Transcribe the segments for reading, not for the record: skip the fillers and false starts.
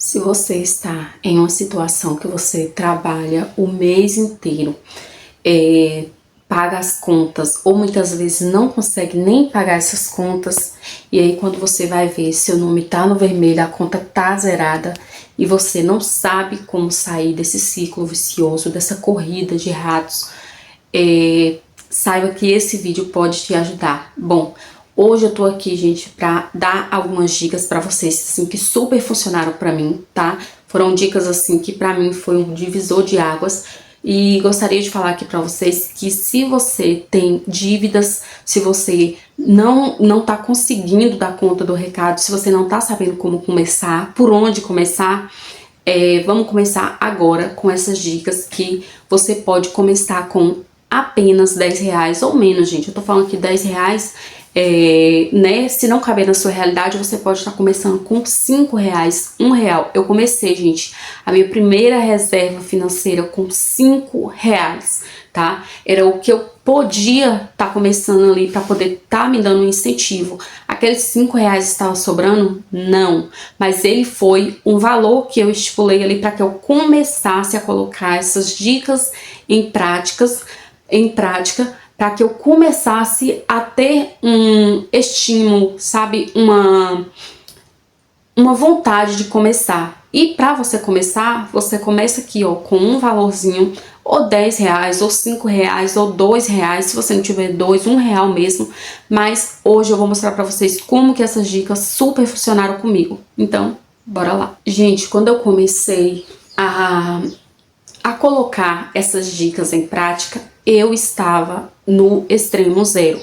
Se você está em uma situação que você trabalha o mês inteiro, paga as contas ou muitas vezes não consegue nem pagar essas contas, e aí quando você vai ver, seu nome tá no vermelho, a conta tá zerada e você não sabe como sair desse ciclo vicioso, dessa corrida de ratos, saiba que esse vídeo pode te ajudar. Bom, hoje eu tô aqui, gente, pra dar algumas dicas pra vocês, assim, que super funcionaram pra mim, tá? Foram dicas, assim, que pra mim foi um divisor de águas. E gostaria de falar aqui pra vocês que se você tem dívidas, se você não tá conseguindo dar conta do recado, se você não tá sabendo como começar, por onde começar, vamos começar agora com essas dicas que você pode começar com apenas R$ 10 ou menos, gente. Eu tô falando que R$ 10, né? Se não caber na sua realidade, você pode estar começando com R$ 5, R$ 1. Eu comecei, gente, a minha primeira reserva financeira com R$ 5, tá? Era o que eu podia estar começando ali para poder estar me dando um incentivo. Aqueles R$ 5 estavam sobrando? Não, mas ele foi um valor que eu estipulei ali para que eu começasse a colocar essas dicas em prática, para que eu começasse a ter um estímulo, sabe, uma vontade de começar. E para você começar, você começa aqui, ó, com um valorzinho, ou R$ 10, ou R$ 5, ou R$ 2, se você não tiver dois, R$ 1 mesmo. Mas hoje eu vou mostrar para vocês como que essas dicas super funcionaram comigo. Então, bora lá. Gente, quando eu comecei a colocar essas dicas em prática, eu estava no extremo zero.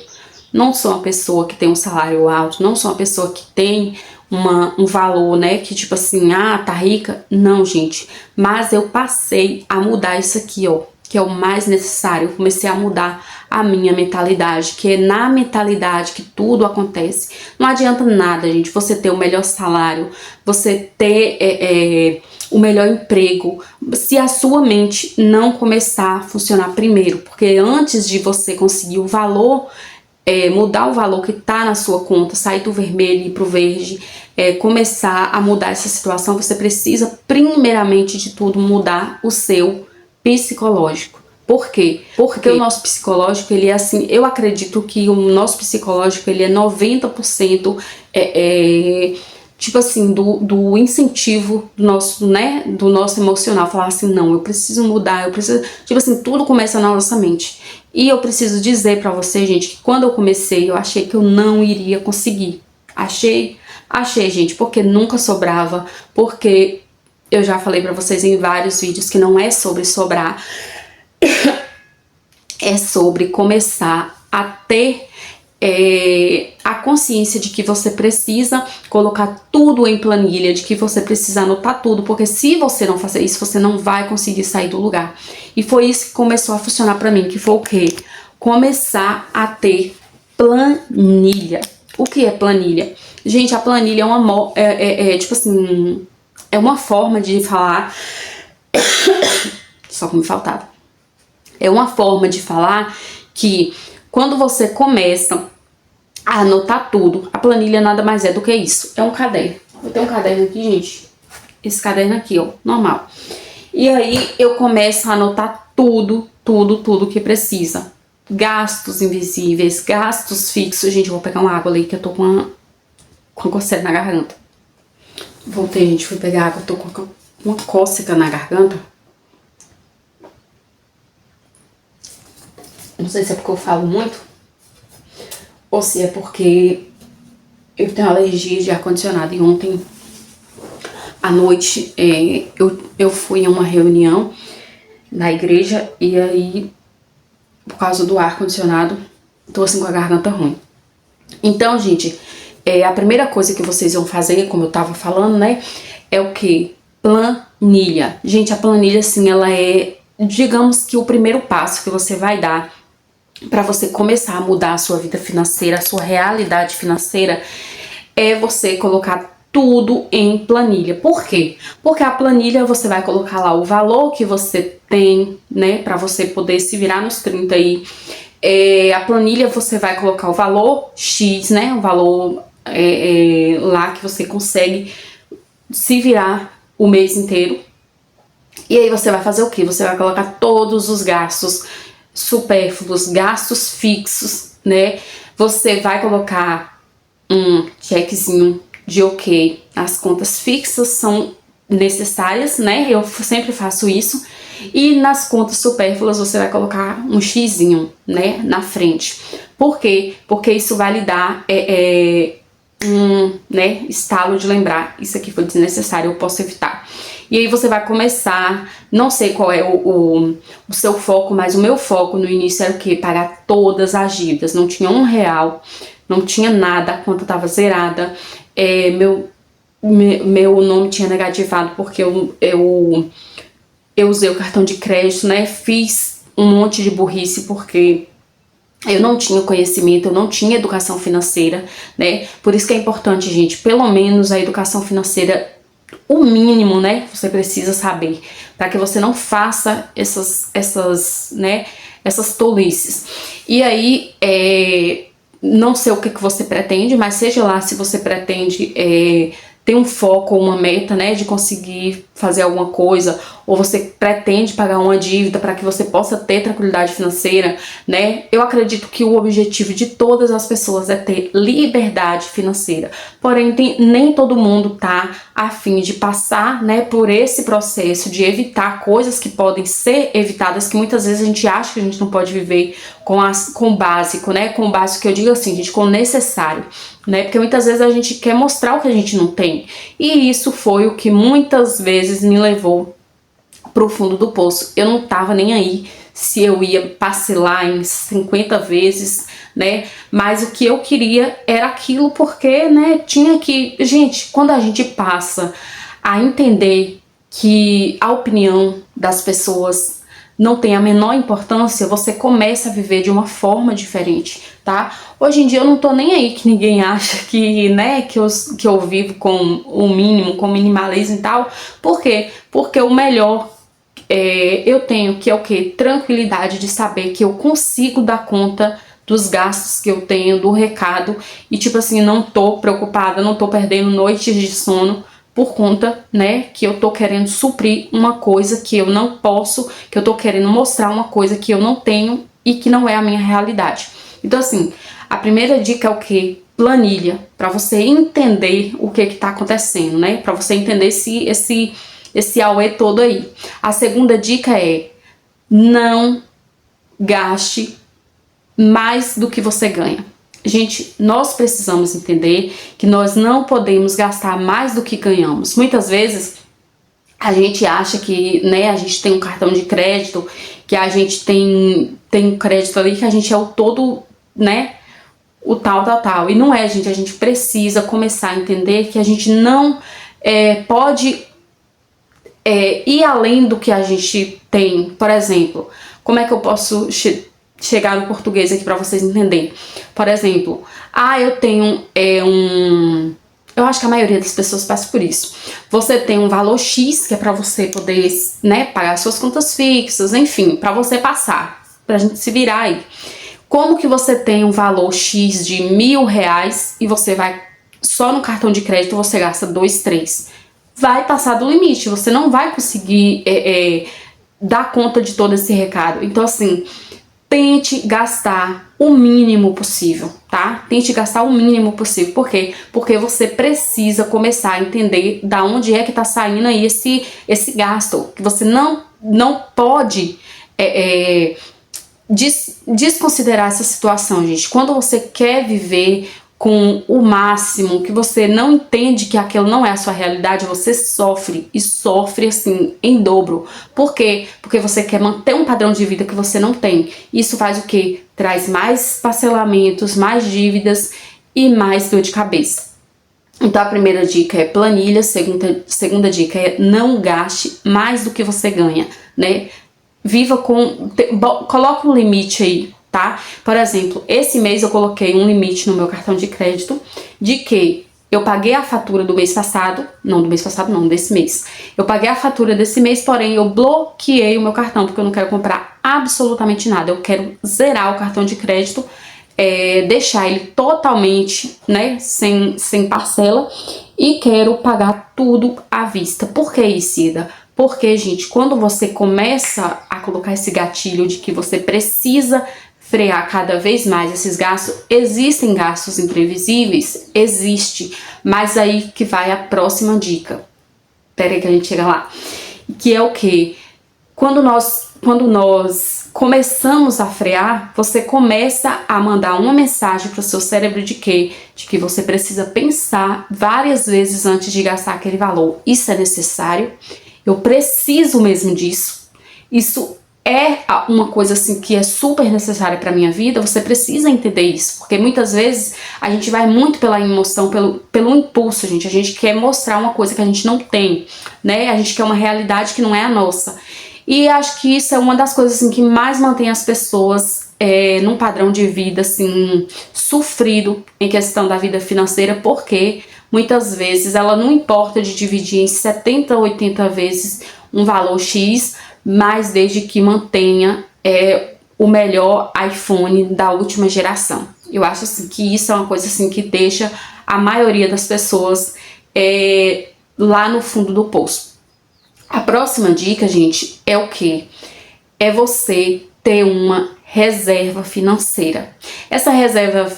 Não sou uma pessoa que tem um salário alto, não sou uma pessoa que tem um valor, né, que tipo assim, tá rica. Não, gente, mas eu passei a mudar isso aqui, ó, que é o mais necessário. Eu comecei a mudar a minha mentalidade, que é na mentalidade que tudo acontece. Não adianta nada, gente, você ter o melhor salário, você ter o melhor emprego, se a sua mente não começar a funcionar primeiro, porque antes de você conseguir o valor, mudar o valor que tá na sua conta, sair do vermelho e ir pro verde, começar a mudar essa situação, você precisa primeiramente de tudo mudar o seu psicológico. Por quê? Porque o nosso psicológico, ele é assim, eu acredito que o nosso psicológico, ele é 90% tipo assim, do incentivo do nosso, né, do nosso emocional, falar assim, não, eu preciso mudar, eu preciso, tipo assim, tudo começa na nossa mente. E eu preciso dizer pra você, gente, que quando eu comecei, eu achei que eu não iria conseguir. Achei, gente, porque nunca sobrava, porque eu já falei pra vocês em vários vídeos que não é sobre sobrar, é sobre começar a ter a consciência de que você precisa colocar tudo em planilha, de que você precisa anotar tudo, porque se você não fazer isso, você não vai conseguir sair do lugar. E foi isso que começou a funcionar pra mim, que foi o quê? Começar a ter planilha. O que é planilha? Gente, a planilha é tipo assim, é uma forma de falar, só que me faltava. É uma forma de falar que quando você começa a anotar tudo, a planilha nada mais é do que isso. É um caderno. Eu tenho um caderno aqui, gente. Esse caderno aqui, ó, normal. E aí eu começo a anotar tudo que precisa. Gastos invisíveis, gastos fixos. Gente, eu vou pegar uma água ali que eu tô com uma coceira na garganta. Voltei, gente, fui pegar água, eu tô com uma cócega na garganta. Não sei se é porque eu falo muito ou se é porque eu tenho alergia de ar-condicionado. E ontem à noite eu fui em uma reunião na igreja e aí, por causa do ar-condicionado, tô assim com a garganta ruim. Então, gente, a primeira coisa que vocês vão fazer, como eu tava falando, né, é o que? Planilha. Gente, a planilha, assim, ela é, digamos que o primeiro passo que você vai dar para você começar a mudar a sua vida financeira, a sua realidade financeira, é você colocar tudo em planilha. Por quê? Porque a planilha você vai colocar lá o valor que você tem, né, para você poder se virar nos 30 aí. A planilha você vai colocar o valor X, né, o valor lá que você consegue se virar o mês inteiro. E aí você vai fazer o quê? Você vai colocar todos os gastos supérfluos, gastos fixos, né? Você vai colocar um checkzinho de ok. As contas fixas são necessárias, né? Eu sempre faço isso. E nas contas supérfluas você vai colocar um xizinho, né, na frente. Por quê? Porque isso vai lhe dar né, estalo de lembrar, isso aqui foi desnecessário, eu posso evitar. E aí você vai começar, não sei qual é o seu foco, mas o meu foco no início era o quê? Pagar todas as dívidas, não tinha R$1, não tinha nada, a conta tava zerada, meu nome tinha negativado porque eu usei o cartão de crédito, né, fiz um monte de burrice porque eu não tinha conhecimento, eu não tinha educação financeira, né? Por isso que é importante, gente, pelo menos a educação financeira, o mínimo, né? Você precisa saber, para que você não faça essas tolices. E aí, não sei o que você pretende, mas seja lá se você pretende ter um foco ou uma meta, né, de conseguir fazer alguma coisa, ou você pretende pagar uma dívida para que você possa ter tranquilidade financeira, né? Eu acredito que o objetivo de todas as pessoas é ter liberdade financeira. Porém, nem todo mundo tá a fim de passar, né, por esse processo de evitar coisas que podem ser evitadas, que muitas vezes a gente acha que a gente não pode viver com o básico, né? Com o básico que eu digo assim, gente, com o necessário, né? Porque muitas vezes a gente quer mostrar o que a gente não tem. E isso foi o que muitas vezes me levou pro fundo do poço. Eu não tava nem aí se eu ia parcelar em 50 vezes, né? Mas o que eu queria era aquilo porque, né, tinha que... Gente, quando a gente passa a entender que a opinião das pessoas não tem a menor importância, você começa a viver de uma forma diferente, tá? Hoje em dia eu não tô nem aí que ninguém acha que, né, que eu vivo com o mínimo, com minimalismo e tal. Por quê? Porque o melhor eu tenho, que é o quê? Tranquilidade de saber que eu consigo dar conta dos gastos que eu tenho, do recado, e tipo assim, não tô preocupada, não tô perdendo noites de sono por conta, né, que eu tô querendo suprir uma coisa que eu não posso, que eu tô querendo mostrar uma coisa que eu não tenho e que não é a minha realidade. Então assim, a primeira dica é o quê? Planilha, para você entender o que tá acontecendo, né, para você entender esse auê todo aí. A segunda dica é: não gaste mais do que você ganha. Gente, nós precisamos entender que nós não podemos gastar mais do que ganhamos. Muitas vezes a gente acha que, né, a gente tem um cartão de crédito, que a gente tem um crédito ali, que a gente é o todo, né, o tal. E não é, gente. A gente precisa começar a entender que a gente não pode ir além do que a gente tem. Por exemplo, como é que eu posso chegar no português aqui para vocês entenderem? Por exemplo, eu tenho eu acho que a maioria das pessoas passa por isso. Você tem um valor X que é para você poder, né, pagar suas contas fixas, enfim, para você passar, pra gente se virar aí. Como que você tem um valor X de R$1.000 e você vai, só no cartão de crédito você gasta 2, 3? Vai passar do limite, você não vai conseguir dar conta de todo esse recado. Então assim, tente gastar o mínimo possível, tá? Tente gastar o mínimo possível. Por quê? Porque você precisa começar a entender da onde é que tá saindo aí esse gasto. Que você não pode desconsiderar essa situação, gente. Quando você quer viver com o máximo, que você não entende que aquilo não é a sua realidade, você sofre, e sofre assim, em dobro. Por quê? Porque você quer manter um padrão de vida que você não tem. Isso faz o quê? Traz mais parcelamentos, mais dívidas e mais dor de cabeça. Então a primeira dica é planilha, segunda dica é não gaste mais do que você ganha, né? Viva coloca um limite aí, tá? Por exemplo, esse mês eu coloquei um limite no meu cartão de crédito de que eu paguei a fatura do mês passado, desse mês. Eu paguei a fatura desse mês, porém eu bloqueei o meu cartão porque eu não quero comprar absolutamente nada. Eu quero zerar o cartão de crédito, deixar ele totalmente, né, sem parcela e quero pagar tudo à vista. Por que isso, Ida? Porque, gente, quando você começa a colocar esse gatilho de que você precisa frear cada vez mais esses gastos, existem gastos imprevisíveis? Existe, mas aí que vai a próxima dica. Pera aí que a gente chega lá. Que é o quê? Quando nós começamos a frear, você começa a mandar uma mensagem para o seu cérebro de quê? De que você precisa pensar várias vezes antes de gastar aquele valor. Isso é necessário? Eu preciso mesmo disso? Isso é uma coisa assim que é super necessária para minha vida? Você precisa entender isso, porque muitas vezes a gente vai muito pela emoção, pelo impulso, gente. A gente quer mostrar uma coisa que a gente não tem, né? A gente quer uma realidade que não é a nossa. E acho que isso é uma das coisas assim, que mais mantém as pessoas num padrão de vida assim, sofrido em questão da vida financeira, porque muitas vezes ela não importa de dividir em 70 ou 80 vezes um valor X, mas desde que mantenha o melhor iPhone da última geração. Eu acho assim, que isso é uma coisa assim, que deixa a maioria das pessoas lá no fundo do poço. A próxima dica, gente, é o que? É você ter uma reserva financeira. Essa reserva,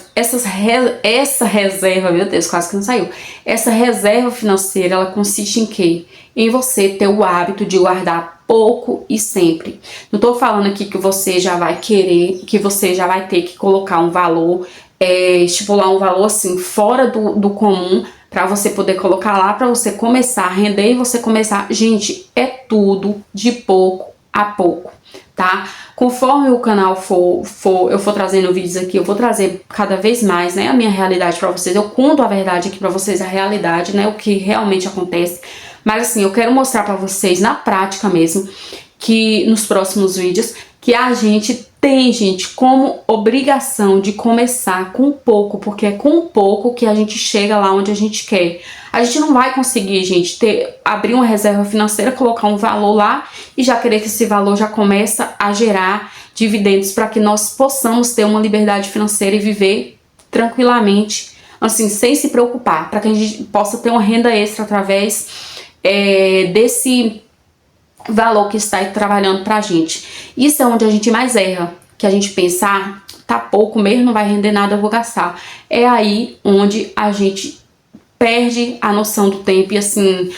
meu Deus, quase que não saiu. Essa reserva financeira, ela consiste em quê? Em você ter o hábito de guardar pouco e sempre. Não tô falando aqui que você já vai querer, que você já vai ter que colocar um valor, estipular um valor assim, fora do comum, para você poder colocar lá, para você começar a render e você começar. Gente, é tudo de pouco a pouco, tá? Conforme o canal eu for trazendo vídeos aqui, eu vou trazer cada vez mais, né, a minha realidade para vocês. Eu conto a verdade aqui para vocês, a realidade, né, o que realmente acontece. Mas assim, eu quero mostrar para vocês na prática mesmo, que nos próximos vídeos, que a gente tem, gente, como obrigação de começar com pouco, porque é com pouco que a gente chega lá onde a gente quer. A gente não vai conseguir, gente, abrir uma reserva financeira, colocar um valor lá e já querer que esse valor já começa a gerar dividendos para que nós possamos ter uma liberdade financeira e viver tranquilamente, assim, sem se preocupar, para que a gente possa ter uma renda extra através desse valor que está aí trabalhando pra gente. Isso é onde a gente mais erra, que a gente pensa, tá pouco mesmo, não vai render nada, eu vou gastar. É aí onde a gente perde a noção do tempo e assim,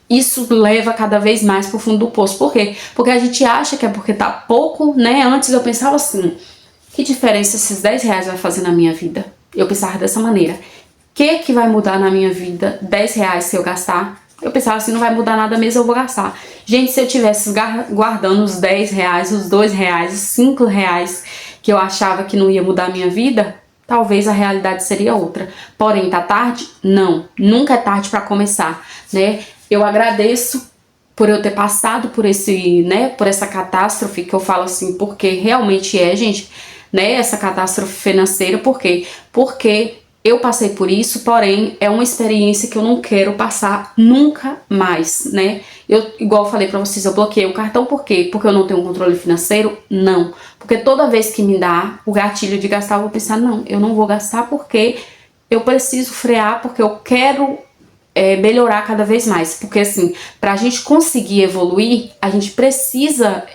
isso leva cada vez mais pro fundo do poço. Por quê? Porque a gente acha que é porque tá pouco, né? Antes eu pensava assim, que diferença esses 10 reais vai fazer na minha vida? Eu pensava dessa maneira. O que vai mudar na minha vida 10 reais se eu gastar? Eu pensava assim, não vai mudar nada mesmo, eu vou gastar. Gente, se eu tivesse guardando os 10 reais, os 2 reais, os 5 reais que eu achava que não ia mudar a minha vida, talvez a realidade seria outra. Porém, tá tarde? Não, nunca é tarde para começar, né? Eu agradeço por eu ter passado por por essa catástrofe, que eu falo assim, porque realmente gente, né? Essa catástrofe financeira, por quê? Porque eu passei por isso, porém, é uma experiência que eu não quero passar nunca mais, né? Igual eu falei pra vocês, eu bloqueei o cartão, por quê? Porque eu não tenho controle financeiro? Não. Porque toda vez que me dá o gatilho de gastar, eu vou pensar, não, eu não vou gastar porque eu preciso frear, porque eu quero melhorar cada vez mais. Porque assim, pra gente conseguir evoluir, a gente precisa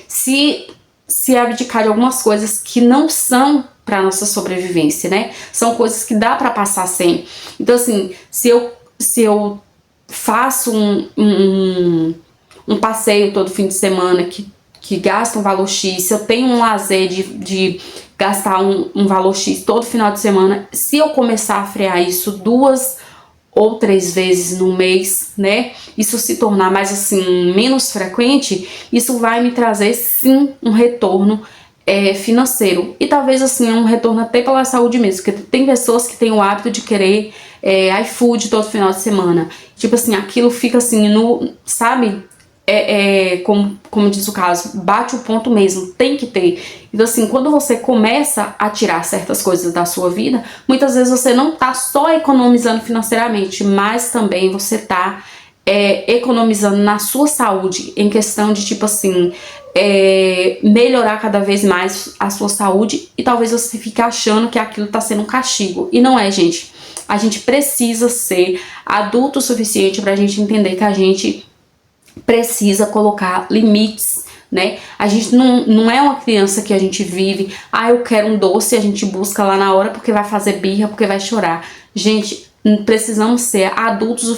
se abdicar de algumas coisas que não são para nossa sobrevivência, né? São coisas que dá para passar sem. Então assim, se eu faço um passeio todo fim de semana que gasta um valor X, se eu tenho um lazer de gastar um valor X todo final de semana, se eu começar a frear isso 2 ou 3 vezes no mês, né? Isso se tornar mais assim, menos frequente, isso vai me trazer sim um retorno financeiro. E talvez assim, um retorno até pela saúde mesmo, porque tem pessoas que têm o hábito de querer iFood todo final de semana. Tipo assim, aquilo fica assim, sabe? Como diz o caso, bate o ponto mesmo, tem que ter. Então assim, quando você começa a tirar certas coisas da sua vida, muitas vezes você não tá só economizando financeiramente, mas também você tá economizando na sua saúde, em questão de tipo assim, melhorar cada vez mais a sua saúde, e talvez você fique achando que aquilo tá sendo um castigo, e não é, gente. a gente precisa ser adulto o suficiente pra gente entender que a gente precisa colocar limites, né? A gente não é uma criança que a gente vive, eu quero um doce e a gente busca lá na hora porque vai fazer birra, porque vai chorar. Gente, precisamos ser adultos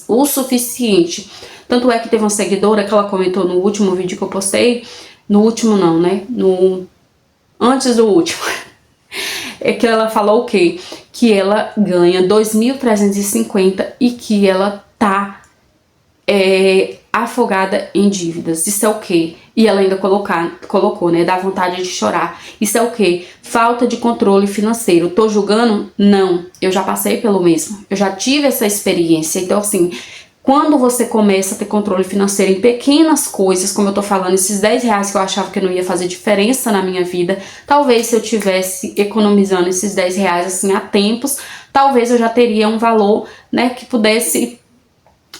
o suficiente. Tanto é que teve uma seguidora que ela comentou no último vídeo que eu postei, no último não, né? Antes do último. É que ela falou o quê? Que ela ganha 2.350 e que ela tá afogada em dívidas. Isso é o quê? E ela ainda colocou, né? Dá vontade de chorar. Isso é o quê? Falta de controle financeiro. Tô julgando? Não. Eu já passei pelo mesmo. Eu já tive essa experiência. Então, assim, quando você começa a ter controle financeiro em pequenas coisas, como eu tô falando, esses 10 reais que eu achava que não ia fazer diferença na minha vida, talvez se eu tivesse economizando esses 10 reais assim há tempos, talvez eu já teria um valor, né, que pudesse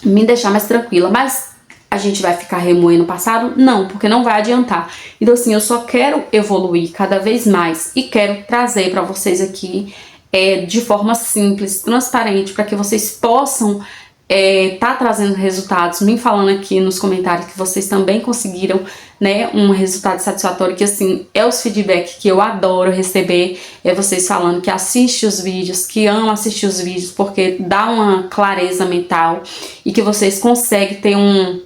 me deixar mais tranquila. Mas a gente vai ficar remoendo o passado? Não, porque não vai adiantar. Então, assim, eu só quero evoluir cada vez mais e quero trazer para vocês aqui de forma simples, transparente, para que vocês possam tá trazendo resultados, me falando aqui nos comentários que vocês também conseguiram, né, um resultado satisfatório, que assim, é os feedback que eu adoro receber, vocês falando que assiste os vídeos, que amam assistir os vídeos, porque dá uma clareza mental e que vocês conseguem ter um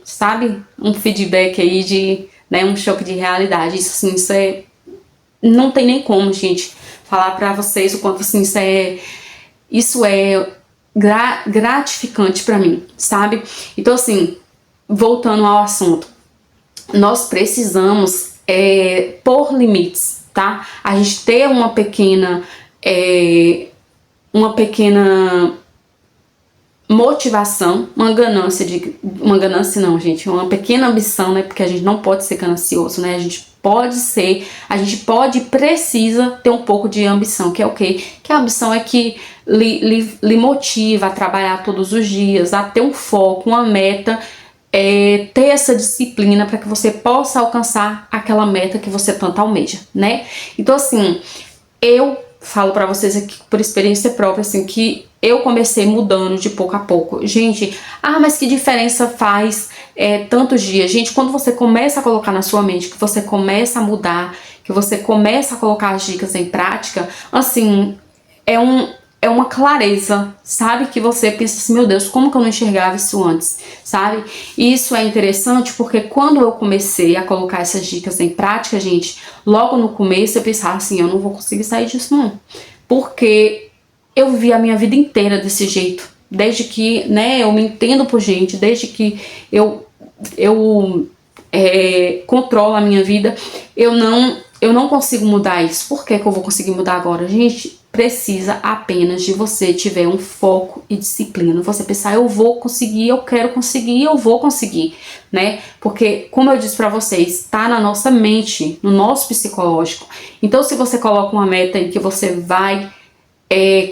feedback aí de, né, um choque de realidade. Isso assim, não tem nem como, gente, falar pra vocês o quanto assim, isso é gratificante pra mim, sabe? Então, assim, voltando ao assunto, nós precisamos pôr limites, tá? A gente ter uma pequena motivação, uma ganância não, gente, uma pequena ambição, né? Porque a gente não pode ser ganancioso, né? A gente pode e precisa ter um pouco de ambição, que é o quê? Que a ambição é que lhe motiva a trabalhar todos os dias, a ter um foco, uma meta, ter essa disciplina para que você possa alcançar aquela meta que você tanto almeja, né? Então, assim, eu falo pra vocês aqui por experiência própria, assim, que eu comecei mudando de pouco a pouco. Gente, mas que diferença faz tantos dias? Gente, quando você começa a colocar na sua mente, que você começa a mudar, que você começa a colocar as dicas em prática, assim, é uma clareza, sabe? Que você pensa assim, meu Deus, como que eu não enxergava isso antes, sabe? E isso é interessante porque quando eu comecei a colocar essas dicas em prática, gente, logo no começo eu pensava assim, eu não vou conseguir sair disso não. Porque eu vivi a minha vida inteira desse jeito. Desde que, né, eu me entendo por gente, desde que eu controlo a minha vida, eu não consigo mudar isso. Por que que eu vou conseguir mudar agora? Gente, precisa apenas de você tiver um foco e disciplina. Você pensar, eu vou conseguir, eu quero conseguir, eu vou conseguir, né? Porque, como eu disse pra vocês, tá na nossa mente, no nosso psicológico. Então, se você coloca uma meta em que você vai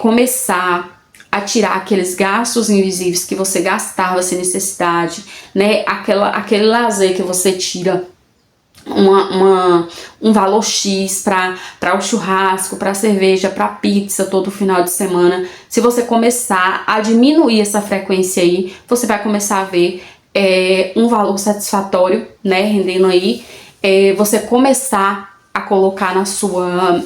começar a tirar aqueles gastos invisíveis que você gastava sem necessidade, né? Aquele lazer que você tira um valor X para o churrasco, para cerveja, para pizza todo final de semana. Se você começar a diminuir essa frequência aí, você vai começar a ver um valor satisfatório, né, rendendo aí, você começar a colocar na sua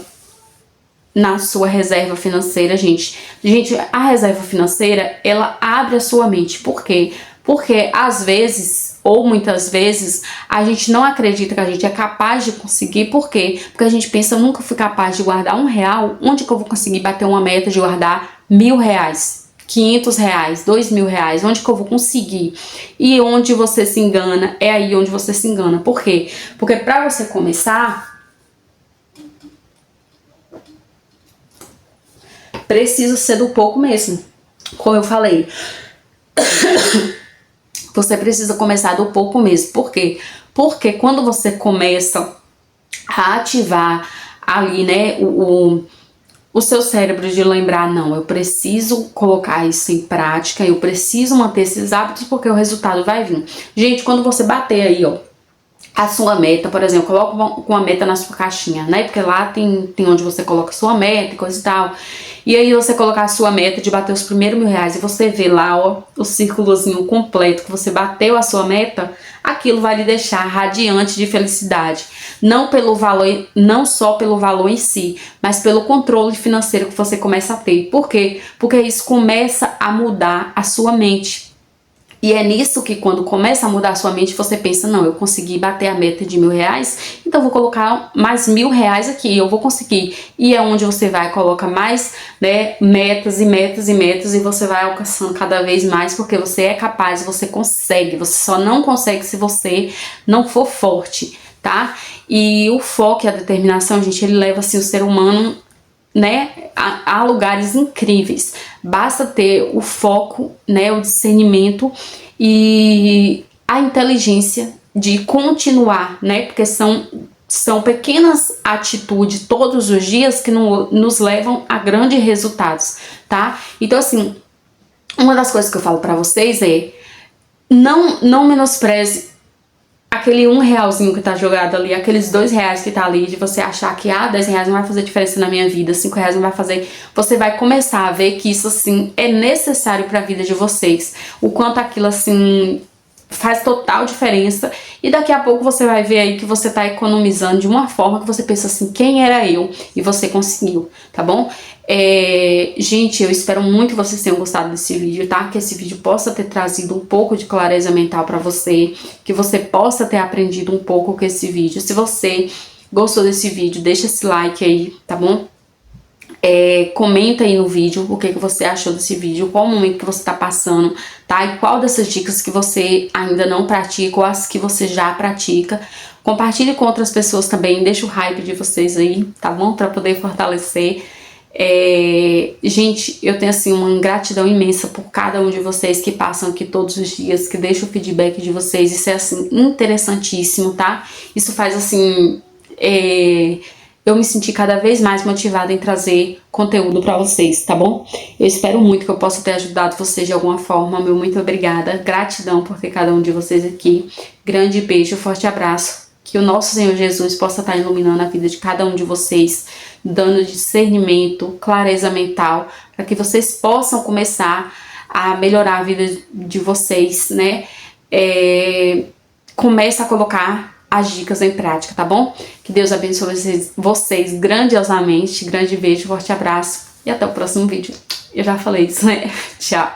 reserva financeira, gente. Gente, a reserva financeira, ela abre a sua mente. Por quê? Porque às vezes, ou muitas vezes, a gente não acredita que a gente é capaz de conseguir. Por quê? Porque a gente pensa, eu nunca fui capaz de guardar R$1. Onde que eu vou conseguir bater uma meta de guardar R$1.000? R$500, R$2.000, onde que eu vou conseguir? E onde você se engana, é aí onde você se engana. Por quê? Porque pra você começar, precisa ser do pouco mesmo. Como eu falei, você precisa começar do pouco mesmo. Por quê? Porque quando você começa a ativar ali, né, o seu cérebro de lembrar, não, eu preciso colocar isso em prática, eu preciso manter esses hábitos porque o resultado vai vir. Gente, quando você bater aí, ó, a sua meta, por exemplo, coloca uma meta na sua caixinha, né? Porque lá tem onde você coloca a sua meta e coisa e tal. E aí você colocar a sua meta de bater os primeiros R$ 1.000 e você vê lá, ó, o círculozinho completo que você bateu a sua meta, aquilo vai lhe deixar radiante de felicidade. Não pelo valor, não só pelo valor em si, mas pelo controle financeiro que você começa a ter. Por quê? Porque isso começa a mudar a sua mente. E é nisso que quando começa a mudar a sua mente, você pensa, não, eu consegui bater a meta de R$ 1.000, então vou colocar mais R$ 1.000 aqui, eu vou conseguir. E é onde você vai, coloca mais, né, metas e metas e metas, e você vai alcançando cada vez mais, porque você é capaz, você consegue, você só não consegue se você não for forte, tá? E o foco e a determinação, gente, ele leva assim o ser humano, né, a lugares incríveis. Basta ter o foco, né, o discernimento e a inteligência de continuar, né, porque são pequenas atitudes todos os dias que nos levam a grandes resultados, tá? Então, assim, uma das coisas que eu falo pra vocês é não menospreze aquele R$ 1 que tá jogado ali, aqueles R$ 2 que tá ali, de você achar que R$ 10 não vai fazer diferença na minha vida, R$ 5 não vai fazer. Você vai começar a ver que isso assim é necessário para a vida de vocês. O quanto aquilo assim faz total diferença, e daqui a pouco você vai ver aí que você tá economizando de uma forma que você pensa assim, quem era eu? E você conseguiu, tá bom? Gente, eu espero muito que vocês tenham gostado desse vídeo, tá? Que esse vídeo possa ter trazido um pouco de clareza mental pra você, que você possa ter aprendido um pouco com esse vídeo. Se você gostou desse vídeo, deixa esse like aí, tá bom? Comenta aí no vídeo o que você achou desse vídeo, qual o momento que você tá passando, tá? E qual dessas dicas que você ainda não pratica ou as que você já pratica. Compartilhe com outras pessoas também, deixa o hype de vocês aí, tá bom? Pra poder fortalecer. Gente, eu tenho assim uma gratidão imensa por cada um de vocês que passam aqui todos os dias, que deixam o feedback de vocês. Isso é assim interessantíssimo, tá? Isso faz assim eu me senti cada vez mais motivada em trazer conteúdo pra vocês, tá bom? Eu espero muito que eu possa ter ajudado vocês de alguma forma. Meu muito obrigada, gratidão por ter cada um de vocês aqui. Grande beijo, forte abraço. Que o nosso Senhor Jesus possa estar iluminando a vida de cada um de vocês, dando discernimento, clareza mental, para que vocês possam começar a melhorar a vida de vocês, né? Começa a colocar as dicas em prática, tá bom? Que Deus abençoe vocês grandiosamente. Grande beijo, forte abraço e até o próximo vídeo. Eu já falei isso, né? Tchau!